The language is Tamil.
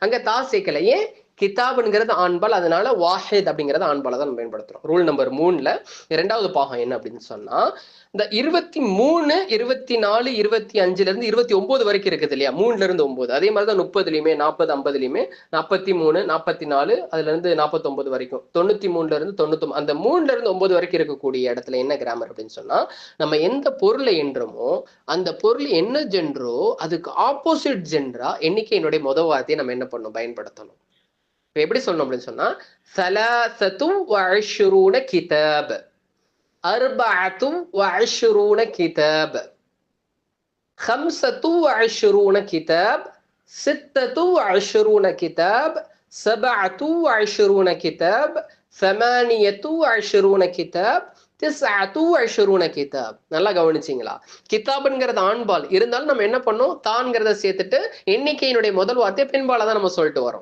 அங்க தா சேர்க்கல. ஏன்? கிதாப்ங்கிறது ஆண்பால், அதனால வாஹித் அப்படிங்கறது ஆண்பால தான் நம்ம பயன்படுத்துறோம். ரூல் நம்பர் 3ல 2வது பாகம் என்ன அப்படின்னு சொன்னா, இந்த 23, 24, 25ல இருந்து 29 வரைக்கும் இருக்குது இல்லையா, 3ல இருந்து 9. அதே மாதிரிதான் 30லயுமே 40, 50லயுமே 43, 44, அதுல இருந்து 49 வரைக்கும், 93ல இருந்து 99, அந்த 3ல இருந்து 9 வரைக்கும் இருக்கக்கூடிய இடத்துல என்ன கிராமர் அப்படின்னு சொன்னா, நம்ம எந்த பொருளை என்றமோ அந்த பொருள் என்ன ஜென்ரோ அதுக்கு ஆப்போசிட் ஜென்ரா எண்ணிக்கையினுடைய முதல் வார்த்தையை நம்ம என்ன பண்ணணும், பயன்படுத்தணும். எப்படி சொல்லணும் அப்படின்னு சொன்னா, ثلاثة وعشرون كتاب، أربعة وعشرون كتاب، خمسة وعشرون كتاب، ستة وعشرون كتاب، سبعة وعشرون كتاب، ثمانية وعشرون كتاب، 29 கிதாப். நல்லா கவனிச்சிங்களா? கிதாப்ங்கிறது ஆண்பால் இருந்தாலும் நம்ம என்ன பண்ணோம், தான்ங்கிறத சேர்த்துட்டு எண்ணிக்கையினுடைய முதல் வார்த்தை பெண்பால தான் நம்ம சொல்லிட்டு வரோம்.